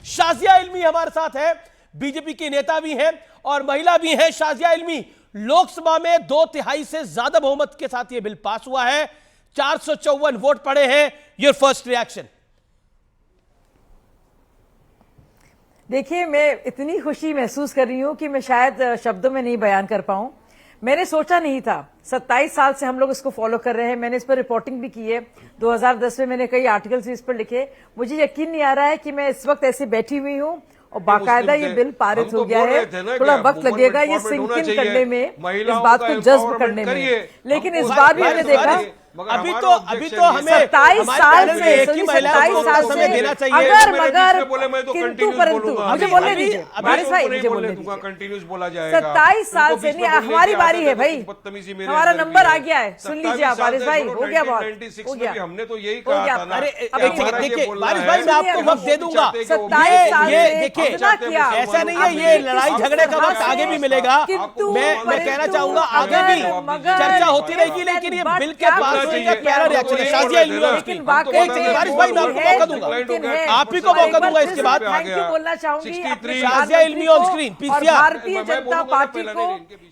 शाजिया इल्मी हमारे साथ है, बीजेपी की नेता भी हैं और महिला भी हैं। शाजिया इल्मी, लोकसभा में 2/3 से ज्यादा बहुमत के साथ यह बिल पास हुआ है, 454 वोट पड़े हैं। Your first reaction? देखिए, मैं इतनी खुशी महसूस कर रही हूं कि मैं शायद शब्दों में नहीं बयान कर पाऊं। मैंने सोचा नहीं था, 27 साल से हम लोग इसको फॉलो कर रहे हैं, मैंने इस पर रिपोर्टिंग भी की है। 2010 में मैंने कई आर्टिकल्स इस पर लिखे। मुझे यकीन नहीं आ रहा है कि मैं इस वक्त ऐसे बैठी हुई हूं और बाकायदा ये बिल पारित हो गया है। थोड़ा वक्त लगेगा ये सिंक इन करने में, इस बात को जज्ब करने में, लेकिन इस बार भी हमने देखा अभी तो हमें 27 साल से एक ही महिला को समय देना चाहिए। अगर मगर किंतु परंतु मुझे बोलने दीजिए वारिस भाई, मुझे बोलने दीजिए। कंटिन्यूस बोला जाएगा। 27 साल से नहीं, हमारी बारी है भाई, हमारा नंबर आ गया है। सुन लीजिए आप वारिस भाई, हो गया बहुत, हो गया। हमने तो यही कहा था ना। अरे देखिए वारिस भाई, मैं आपको वक्त दे दूंगा। 27 साल ये से देखिए, कितना किया, ऐसा नहीं है, ये लड़ाई झगड़े का वक्त आगे भी मिलेगा। मैं कहना चाहूंगा आगे भी चर्चा होती रहेगी, लेकिन ये बिल के पास होने का पहला रिएक्शन है। शाजिया इल्मी, लेकिन वाकई में वारिस भाई मैं आपको मौका दूंगा, आप ही को मौका दूंगा इसके बाद। थैंक यू बोलना चाहूंगी शाजिया इल्मी ऑन स्क्रीन, और भारतीय जनता पार्टी को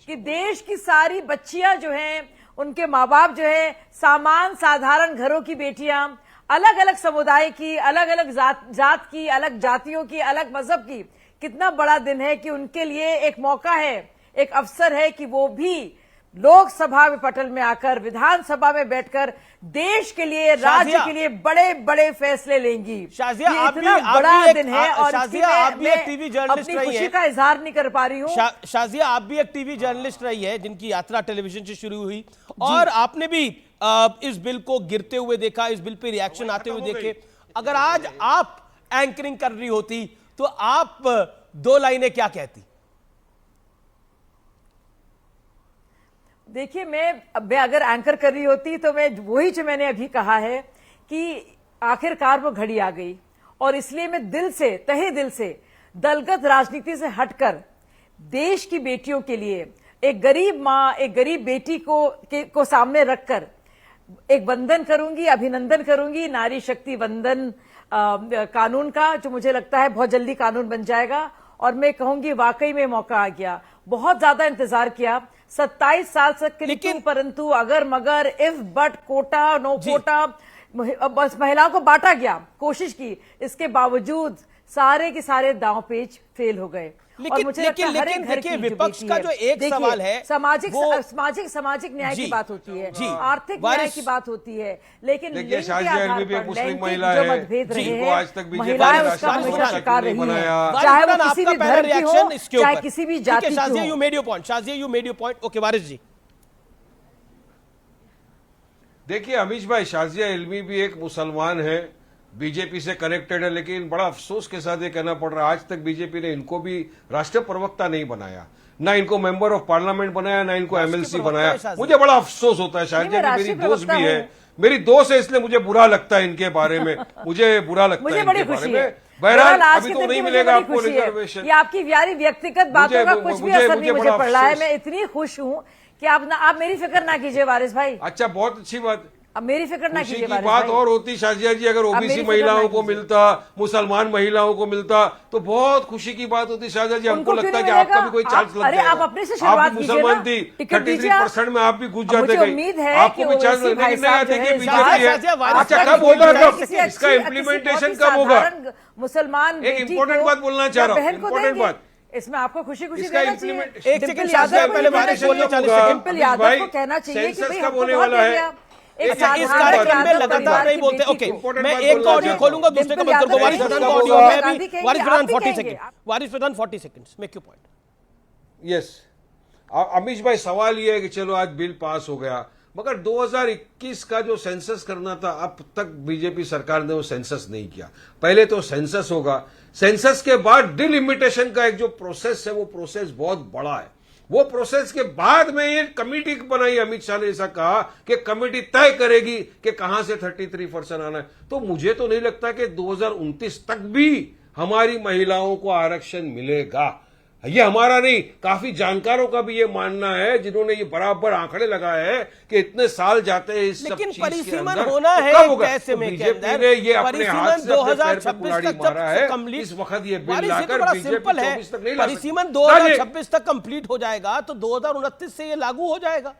कि देश की सारी बच्चियां जो हैं, उनके माँ बाप जो है, साधारण घरों की बेटियां, अलग अलग समुदाय की, अलग अलग जात की, अलग जातियों की, अलग मजहब की, कितना बड़ा दिन है कि उनके लिए एक मौका है, एक अवसर है कि वो भी लोकसभा में पटल में आकर, विधानसभा में बैठकर देश के लिए, राज्य के लिए बड़े बड़े फैसले लेंगी। शाजिया, आप इतना भी बड़ा दिन है और शाजिया, आप भी एक टीवी जर्नलिस्ट अपनी रही खुशी है, का इजहार नहीं कर पा रही हूँ। शाजिया, आप भी एक टीवी जर्नलिस्ट रही है जिनकी यात्रा टेलीविजन से शुरू हुई, और आपने भी इस बिल को गिरते हुए देखा, इस बिल पे रिएक्शन आते हुए देखे। अगर आज आप एंकरिंग कर रही होती तो आप 2 लाइनें क्या कहती? देखिए, मैं अगर एंकर कर रही होती तो मैं वही जो मैंने अभी कहा है कि आखिरकार वो घड़ी आ गई, और इसलिए मैं दिल से, तहे दिल से, दलगत राजनीति से हटकर देश की बेटियों के लिए, एक गरीब मां, एक गरीब बेटी को सामने रखकर एक वंदन करूंगी, अभिनंदन करूंगी नारी शक्ति वंदन कानून का, जो मुझे लगता है बहुत जल्दी कानून बन जाएगा। और मैं कहूंगी वाकई में मौका आ गया, बहुत ज्यादा इंतजार किया, 27 साल से, लेकिन परंतु अगर मगर, if but, quota no quota, बस महिलाओं को बांटा गया, कोशिश की, इसके बावजूद सारे के सारे दांव पेच फेल हो गए। और मुझे लगता है हर एक घर की विपक्ष का जो एक सवाल है, सामाजिक न्याय की बात होती है, आर्थिक न्याय की बात होती है, लेकिन देखिए शाजिया इल्मी भी एक मुस्लिम महिला है, जिनको आज तक महिलाएं उसका हमेशा शिकार रही है, चाहे वो किसी भी धर्म की हो, चाहे किसी भी जाति की हो। Shazia, you made your point. Shazia, you made your point. Okay Waris ji. देखिए अमीश भाई, शाजिया इल्मी भी एक मुसलमान है, बीजेपी से कनेक्टेड है, लेकिन बड़ा अफसोस के साथ ये कहना पड़ रहा है आज तक बीजेपी ने इनको भी राष्ट्रीय प्रवक्ता नहीं बनाया, ना इनको मेंबर ऑफ पार्लियामेंट बनाया, ना इनको एमएलसी बनाया। मुझे बड़ा अफसोस होता है। शाजिया जी मेरी दोस्त भी है, मेरी दोस्त है, इसलिए मुझे बुरा लगता है इनके बारे में, मुझे बुरा लगता है इनके बारे में। बहरहाल अभी तो नहीं मिलेगा आपको रिजर्वेशन। ये आपकी यारी व्यक्तिगत बातों का कुछ भी असर नहीं मुझे पड़ रहा है। मैं इतनी खुश हूँ कि आप मेरी फिक्र ना कीजिए वारिस भाई। अच्छा, बहुत अच्छी बात। अब मेरी फिक्र ना कीजिए वारिस बात भाई। और होती शाजिया जी, अगर ओबीसी महिलाओं को मिलता, मुसलमान महिलाओं को मिलता तो बहुत खुशी की बात होती। शाजिया जी, हमको लगता है कि आपका भी कोई चांस लग जाएगा। आप अपने से शुरुआत कीजिए ना, मुसलमान थी, 33% में आप भी घुस जाते। उम्मीद है आपको भी चांस लगने की नहीं आती कि बीजेपी है। अच्छा, कब होगा, कब इसका इम्प्लीमेंटेशन कब होगा? मुसलमान एक इम्पोर्टेंट बात बोलना चाह रहा हूँ, इम्पोर्टेंट बात, इसमें आपको खुशी खुशी इसका देना चाहिए। एक सेकंड यादव पहले वारिस बोलने 40 सेकंड डिम्पल यादव को कहना चाहिए कि भाई कब हमको होने बहुत वाला दे है? दिया। इस कार्यक्रम में लगातार नहीं बोलते। ओके, मैं एक का ऑडियो खोलूंगा, दूसरे का बंद कर दूंगा। वारिस प्रधान का ऑडियो है अभी। वारिस प्रधान 40 second. Waris Pradhan 40 seconds, make your point. Yes Amish भाई, सवाल ये है कि चलो आज बिल पास हो गया, मगर 2021 का जो सेंसस करना था अब तक बीजेपी सरकार ने वो सेंसस नहीं किया। पहले तो सेंसस होगा, सेंसस के बाद डिलिमिटेशन का एक जो प्रोसेस है वो प्रोसेस बहुत बड़ा है। वो प्रोसेस के बाद में ये कमेटी बनाई, अमित शाह ने ऐसा कहा कि कमेटी तय करेगी कि कहां से 33% आना है। तो मुझे तो नहीं लगता कि 2029 तक भी हमारी महिलाओं को आरक्षण मिलेगा। ये हमारा नहीं, काफी जानकारों का भी ये मानना है, जिन्होंने ये बराबर आंकड़े लगाए हैं कि इतने साल जाते हैं इस सब लेकिन चीज के परिसीमन अंदर, होना तो है कब होगा? कैसे तो में के बीजेपी अंदर ने ये अपने परिसीमन हाथ से अपने पैर पे 2026 कुल्हाड़ी तक मारा है। कंप्लीट, इस वक्त ये बिल ये तो लाकर बड़ा बीजेपी सिंपल है, 24 तक नहीं ला सकती। परिसीमन 2026 तक कंप्लीट हो जाएगा तो 2029 से ये लागू हो जाएगा।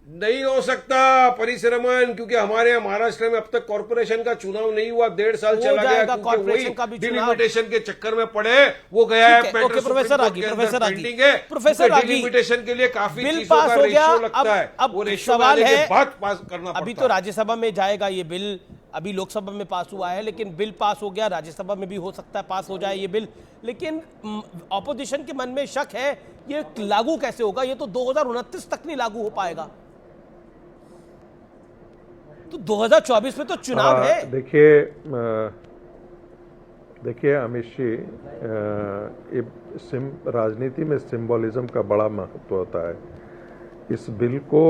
नहीं हो सकता परिश्रमण, क्योंकि हमारे यहाँ महाराष्ट्र में अब तक कॉर्पोरेशन का चुनाव नहीं हुआ, 1.5 साल हो चला गया, जाएगा क्योंकि कॉर्पोरेशन का भी वही चुनाव। डिलिमिटेशन के चक्कर में पड़े, वो गया है ठीक है, matter okay, professor supreme court Ragi, के अंदर प्रोफेसर रागी, पेंडिंग है, प्रोफेसर क्योंकि रागी, डिलिमिटेशन के लिए काफी बिल चीजों पास का हो गया, रेशियो लगता है, अब वो रेशियो सवाल के है, बाद पास करना अभी पड़ता तो है। राज्यसभा में जाएगा ये बिल, अभी लोकसभा में पास हुआ है, लेकिन बिल पास हो गया, राज्यसभा में भी हो सकता है पास हो जाए ये बिल, लेकिन ऑपोजिशन के मन में शक है ये लागू कैसे होगा, ये तो 2029 तक नहीं लागू हो पाएगा, तो 2024 में तो चुनाव है। देखिए अमित जी, राजनीति में सिंबोलिज्म का बड़ा महत्व होता है। इस बिल को,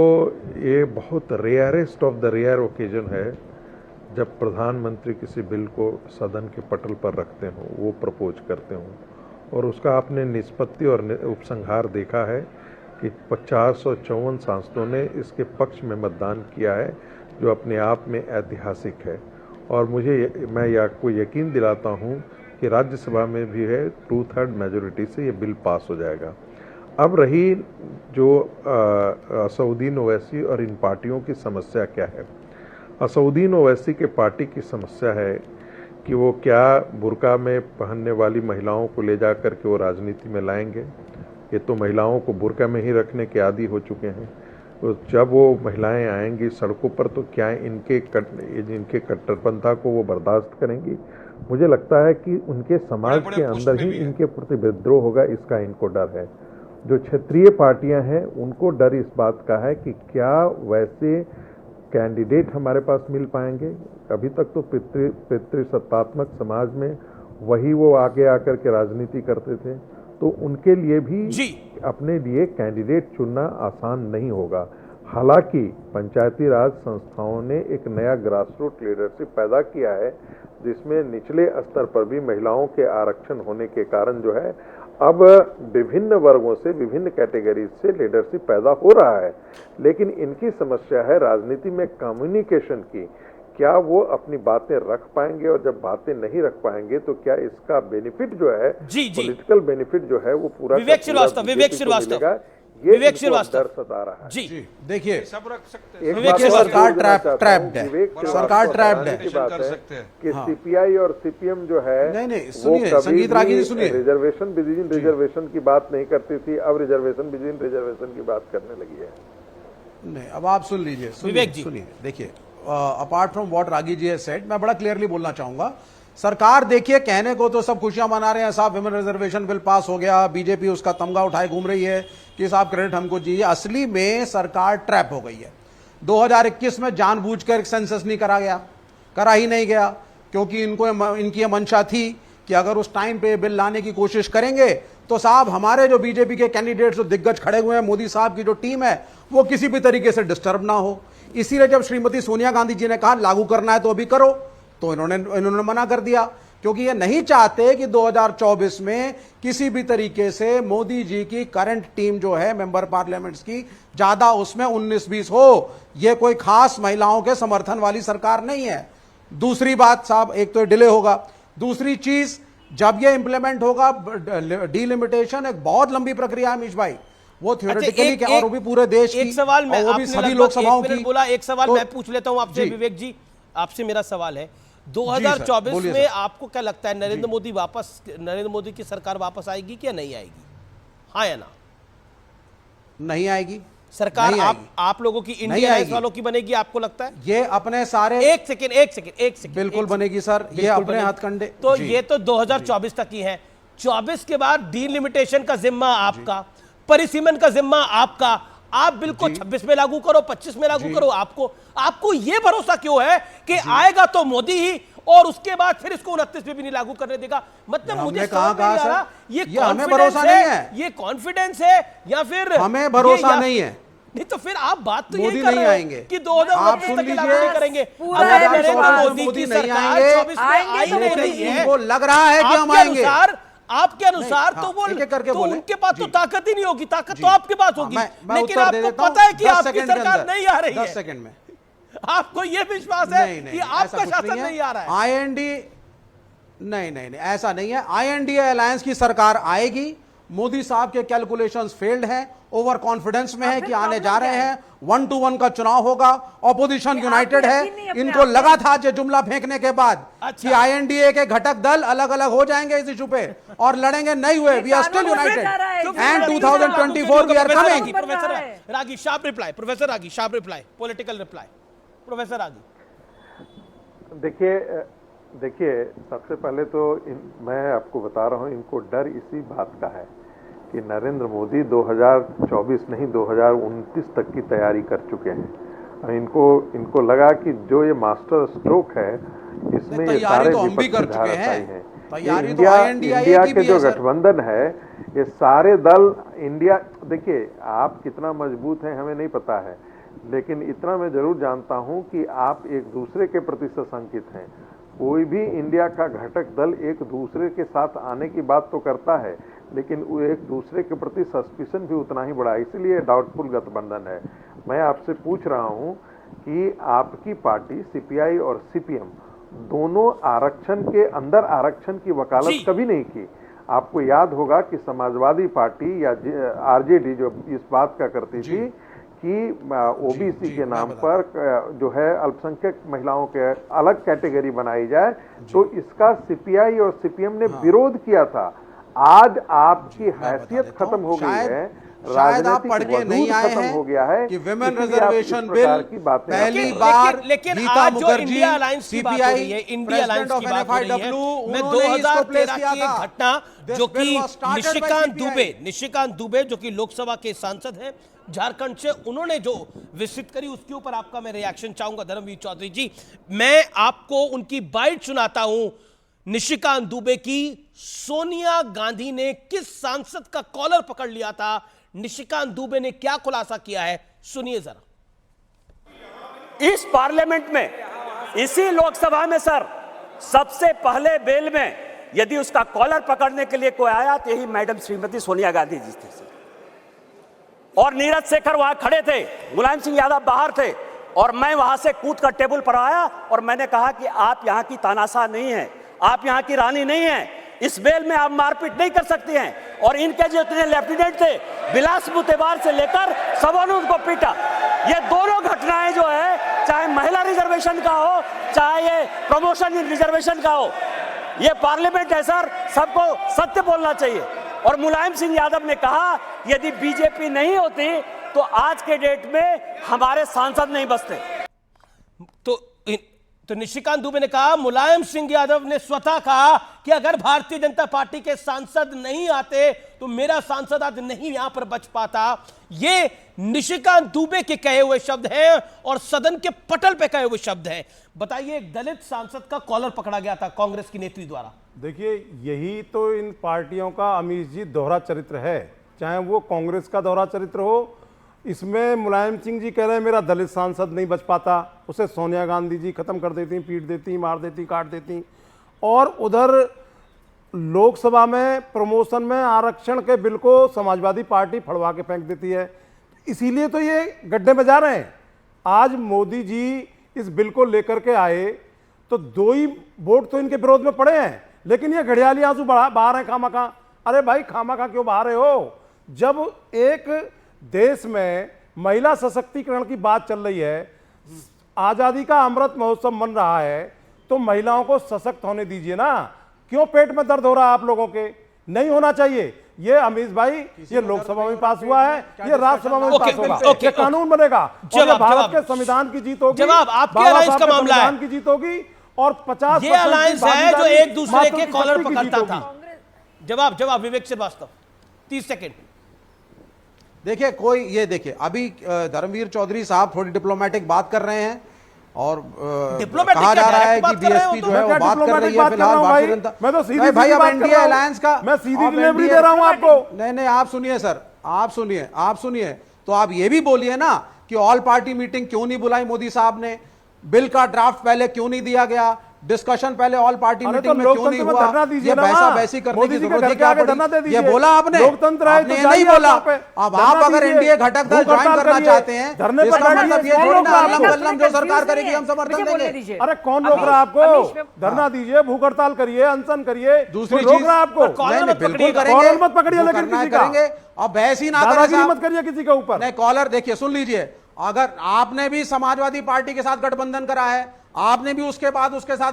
ये बहुत rarest of the rare occasion है जब प्रधानमंत्री किसी बिल को सदन के पटल पर रखते हों, वो प्रपोज करते हों, और उसका आपने निष्पत्ति और उपसंहार देखा है कि 454 सांसदों ने इसके पक्ष में मतदान किया है, जो अपने आप में ऐतिहासिक है। और मैं आपको यकीन दिलाता हूं कि राज्यसभा में भी है 2/3 मेजोरिटी से ये बिल पास हो जाएगा। अब रही जो असउद्दीन ओवैसी और इन पार्टियों की समस्या क्या है। असउद्दीन ओवैसी के पार्टी की समस्या है कि वो क्या बुर्का में पहनने वाली महिलाओं को ले जा कर के वो राजनीति में लाएंगे। ये तो महिलाओं को बुर्का में ही रखने के आदी हो चुके हैं। तो जब वो महिलाएं आएंगी सड़कों पर तो क्या इनके कट्टरपंथा को वो बर्दाश्त करेंगी। मुझे लगता है कि उनके समाज के अंदर ही इनके प्रति विद्रोह होगा, इसका इनको डर है। जो क्षेत्रीय पार्टियां हैं उनको डर इस बात का है कि क्या वैसे कैंडिडेट हमारे पास मिल पाएंगे। अभी तक तो पितृसत्तात्मक समाज में वही वो आगे आकर के राजनीति करते थे, तो उनके लिए भी अपने लिए कैंडिडेट चुनना आसान नहीं होगा। हालांकि पंचायती राज संस्थाओं ने एक नया ग्रासरूट लीडरशिप पैदा किया है, जिसमें निचले स्तर पर भी महिलाओं के आरक्षण होने के कारण जो है अब विभिन्न वर्गों से, विभिन्न कैटेगरीज से लीडरशिप पैदा हो रहा है। लेकिन इनकी समस्या है राजनीति में कम्युनिकेशन की। क्या वो अपनी बातें रख पाएंगे, और जब बातें नहीं रख पाएंगे तो क्या इसका बेनिफिट जो है, पॉलिटिकल बेनिफिट जो है वो पूरा विवेक श्रीवास्तव विवेक श्रीवास्तव सता रहा है। जी देखिए सब रख सकते हैं। देखिए सरकार ट्रैप्ड है, सरकार ट्रैप्ड है। बात है कि सीपीआई और सीपीएम जो है नहीं सुनिए संगीत रागी जी सुनिए, रिजर्वेशन बिटवीन रिजर्वेशन की बात नहीं करती थी, अब रिजर्वेशन बिटवीन रिजर्वेशन की बात करने लगी है। नहीं अब आप सुन लीजिए, विवेक जी सुनिए। देखिए apart from what Ragi ji has said, मैं बड़ा क्लियरली बोलना चाहूंगा। सरकार देखिए कहने को तो सब खुशियां मना रहे हैं, साहब विमेन रिजर्वेशन बिल पास हो गया, बीजेपी उसका तमगा उठाए घूम रही है कि साहब क्रेडिट हमको चाहिए। असली में सरकार ट्रैप हो गई है। 2021 में जानबूझकर एक सेंसस नहीं करा ही नहीं गया, क्योंकि इनकी मंशा थी कि अगर उस टाइम पे बिल लाने की कोशिश करेंगे तो साहब हमारे जो बीजेपी के कैंडिडेट्स जो दिग्गज खड़े हुए हैं, मोदी साहब की जो टीम है, वो किसी भी तरीके से डिस्टर्ब ना हो। इसीलिए जब श्रीमती सोनिया गांधी जी ने कहा लागू करना है तो अभी करो, तो इन्होंने मना कर दिया, क्योंकि ये नहीं चाहते कि 2024 में किसी भी तरीके से मोदी जी की करंट टीम जो है मेंबर पार्लियामेंट्स की ज्यादा उसमें 19-20 हो। ये कोई खास महिलाओं के समर्थन वाली सरकार नहीं है। दूसरी बात साहब, एक तो डिले होगा, दूसरी चीज जब ये इंप्लीमेंट होगा, डीलिमिटेशन एक बहुत लंबी प्रक्रिया है अमीश भाई, वो थियोरेटिकली क्या, और वो भी पूरे देश की, एक सवाल मैं, वो भी सभी लोकसभाओं की बोला, एक सवाल तो, मैं पूछ लेता हूं आपसे विवेक जी, आपसे मेरा सवाल है 2024 में आपको क्या लगता है नरेंद्र मोदी की सरकार वापस आएगी क्या नहीं आएगी? हाँ या ना? नहीं आएगी सरकार। नहीं आएगी। आप लोगों की इंडिया राइट्स वालों की बनेगी आपको लगता है? ये अपने सारे एक सेकंड बिल्कुल बनेगी सर, ये अपने हथकंडे। तो ये तो 2024 तक ही है। 24 के बाद डीलिमिटेशन का जिम्मा आपका, परिसीमन का जिम्मा आपका। आप बिल को 26 में लागू करो, 25 में लागू करो। आपको यह भरोसा क्यों है कि आएगा तो मोदी ही, और उसके बाद फिर इसको 29 में भी नहीं लागू करने देगा? मतलब मुझे समझ नहीं आ रहा, ये हमें भरोसा नहीं है, ये कॉन्फिडेंस है या फिर हमें भरोसा नहीं है? नहीं तो फिर आप बात तो मोदी ये कर नहीं रहे आएंगे कि 2029 तक लागू नहीं करेंगे। अगर नरेंद्र मोदी की नहीं सरकार आएंगे, 24 में आई नहीं रही है, उनको लग रहा है कि हम आएंगे। आपके अनुसार नहीं, तो वो एक-एक करके तो बोले। उनके पास तो जी। ताकत ही नहीं होगी, ताकत जी। तो आपके पास हाँ, होगी। मैं लेकिन उत्तर दे आपको देता हूं, पता है कि 10 आपकी सेकंड के सरकार अंदर, नहीं आ रही 10 है, सेकंड में। आपको यह विश्वास है नहीं, कि ऐसा आपका कुछ शासन नहीं आ रहा है। आईएनडी नहीं, ऐसा नहीं है। आईएनडीए अलायंस की सरकार आएगी। मोदी साहब के कैलकुलेशंस फेल्ड हैं, ओवर कॉन्फिडेंस में है फिर कि आने प्रॉब्लम जा क्या रहे है? हैं, 1-to-1 का चुनाव होगा, ऑपोजिशन ये यूनाइटेड आपको है। यकीन नहीं अपने इनको आप पे? लगा था जो जुमला फेंकने के बाद अच्छा। कि आईएनडीए के घटक दल अलग अलग हो जाएंगे इस इशू पे और लड़ेंगे, नहीं हुए। वी आर स्टिल कानून में यूनाइटेड जा रहा है, तो फिर and Ragi 2024 we are professor coming. Ragi, professor Ragi sharp reply, professor Ragi sharp reply, political reply, professor Ragi. देखिए सबसे पहले तो मैं आपको बता रहा हूँ, इनको डर इसी बात का है कि नरेंद्र मोदी 2024 नहीं 2029 तक की तैयारी कर चुके हैं। और इनको लगा कि जो ये मास्टर स्ट्रोक है इसमें ये तैयारी सारे तो हम भी कर विपक्षी चुके हैं। धाराशाही हैं। तैयारी ये तो इंडिया की के भी जो है, सर। गठबंधन है, ये सारे दल इंडिया, देखिए आप कितना मजबूत हैं हमें नहीं पता है, लेकिन इतना मैं जरूर जानता हूं कि आप एक दूसरे के प्रति सशंकित हैं। कोई भी इंडिया का घटक दल एक दूसरे के साथ आने की बात तो करता है, लेकिन वो एक दूसरे के प्रति सस्पिशन भी उतना ही बड़ा है, इसलिए डाउटफुल गठबंधन है। मैं आपसे पूछ रहा हूं कि आपकी पार्टी सीपीआई और सीपीएम दोनों आरक्षण के अंदर आरक्षण की वकालत कभी नहीं की। आपको याद होगा कि समाजवादी पार्टी या आरजेडी जो इस बात का करती थी कि ओबीसी के नाम पर जो है अल्पसंख्यक महिलाओं के अलग कैटेगरी बनाई जाए, तो इसका सीपीआई और सीपीएम ने विरोध किया था। आज आपकी हैसियत खत्म हो गई है, शायद आप पढ़ के नहीं आए हैं हो गया है कि विमेन इसलिए आप इस रिजर्वेशन प्रकार बिल की बातें पहली लेकिन- बार लेकिन गीता आज जो मुखर्जी इंडिया अलायंस की बात हो रही है, सीपीआई इंडिया अलायंस की बात हो रही है, मैं उन्होंने इसको प्लेस 2013 किया की एक था। घटना जो This bill कि was started by Nishikant Dubey जो कि लोकसभा के सांसद हैं झारखंड से, उन्होंने जो विस्तृत करी उसके ऊपर आपका मैं रिएक्शन चाहूंगा। धर्मवीर चौधरी जी, मैं आपको उनकी बाइट सुनाता हूं निशिकांत दुबे की। सोनिया गांधी ने किस सांसद का कॉलर पकड़ लिया था, निशिकांत दुबे ने क्या खुलासा किया है, सुनिए जरा। इस पार्लियामेंट में, इसी लोकसभा में सर, सबसे पहले बेल में यदि उसका कॉलर पकड़ने के लिए कोई आया तो यही मैडम श्रीमती सोनिया गांधी जी थे सर। और नीरज शेखर वहां खड़े थे, मुलायम सिंह यादव बाहर थे, और मैं वहां से कूद कर टेबल पर आया और मैंने कहा कि आप यहां की तानाशाह नहीं हैं, आप यहां की रानी नहीं हैं, इस बेल में आप मारपीट नहीं कर सकती हैं। और इनके जो इतने लेफ्टिनेंट थे, बिलास बुतेवार से लेकर सबों ने उनको पीटा। ये दोनों घटनाएं जो है, चाहे महिला रिजर्वेशन का हो, चाहे ये प्रमोशन इन रिजर्वेशन का हो, ये पार्लियामेंट है सर, सबको सत्य बोलना चाहिए। और मुलायम सिंह यादव ने कहा यदि बीजेपी नहीं होती तो आज के डेट में हमारे सांसद नहीं बचते। तो निशिकांत दुबे ने कहा, मुलायम सिंह यादव ने स्वतः कहा कि अगर भारतीय जनता पार्टी के सांसद नहीं आते तो मेरा सांसद आज नहीं यहां पर बच पाता। ये निशिकांत दुबे के कहे हुए शब्द हैं और सदन के पटल पे कहे हुए शब्द हैं। बताइए, एक दलित सांसद का कॉलर पकड़ा गया था कांग्रेस की नेत्री द्वारा। देखिए, यही तो इन पार्टियों का अमीश जी दोहरा चरित्र है, चाहे वो कांग्रेस का दोहरा चरित्र हो। इसमें मुलायम सिंह जी कह रहे हैं मेरा दलित सांसद नहीं बच पाता, उसे सोनिया गांधी जी खत्म कर देती, पीट देती, मार देती, काट देती। और उधर लोकसभा में प्रमोशन में आरक्षण के बिल को समाजवादी पार्टी फड़वा के फेंक देती है। इसीलिए तो ये गड्ढे में जा रहे हैं। आज मोदी जी इस बिल को लेकर के आए तो 2 ही वोट तो इनके विरोध में पड़े हैं, लेकिन ये घड़ियाली आंसू बहा रहे हैं खामखा। अरे भाई, खामखा क्यों बहा रहे हो? जब एक देश में महिला सशक्तिकरण की बात चल रही है, आजादी का अमृत महोत्सव मन रहा है, तो महिलाओं को सशक्त होने दीजिए ना। क्यों पेट में दर्द हो रहा है आप लोगों के? नहीं होना चाहिए। ये अमीश भाई, ये लोकसभा में पास हुआ है, ये राज्यसभा में पास होगा, ये कानून बनेगा और ये भारत के संविधान की जीत होगी। जवाब आपके अलायंस का मामला है, की जीत होगी और 50 ये अलायंस है जो एक दूसरे के कॉलर पकड़ता था। जवाब विवेक श्रीवास्तव, 30 सेकंड। देखिए, कोई ये देखिए, अभी धर्मवीर चौधरी साहब थोड़ी डिप्लोमेटिक बात कर रहे हैं और कहा जा रहा है कि बीएसपी जो है वो बात कर रही है फिलहाल भारतीय जनता। मैं तो सीधी भाई, अब बात कर एनडीए रहा हूं। अलायंस का मैं सीधी डिलीवरी दे रहा हूं आपको। नहीं, आप सुनिए सर, आप सुनिए तो आप ये भी बोलिए ना कि ऑल पार्टी मीटिंग क्यों नहीं बुलाई मोदी साहब ने, बिल का ड्राफ्ट पहले क्यों नहीं दिया गया, डिस्कशन पहले ऑल पार्टी अरे मीटिंग तो में क्यों लोकतंत्र नहीं में हुआ? धरना दीजिए ये ना बहसा वहाँ। बहसी करने मोदी की जी के जरूरत घर ही के क्या आगे पड़ी? धरना दे ये दीजिए। बोला आपने? लोकतंत्र है आपने तो ये नहीं जाइए बोला। वहाँ पे। अब धरना आप अगर दीजिए, एनडीए घटक दल भूख ज्वाइन हड़ताल करना करिए, चाहते हैं, धरने पर इसका बैठिए, मतलब ये कौन थोड़ी रोक ना रहा है अल्लम आपको? बल्लम जो सरकार करेगी हम समर्थन देंगे। अरे कौन रोक रहा है आपको? धरना दीजिए, भूख हड़ताल करिए, अनशन करिए, दूसरी कोई रोक चीज- रहा है आपको? कॉलर नहीं, मत बिल्कुल पकड़िएगा। करेंगे। कॉलर मत पकड़िए, जो लेकिन करना है किसी का। करेंगे। अब बहस ही ना करें दादागिरी साहब। मत करिए किसी के ऊपर। नहीं, कॉलर देखिए, सुन लीजिए, अगर आपने भी समाजवादी पार्टी के साथ गठबंधन करा है, आपने भी उसके बाद उसके साथ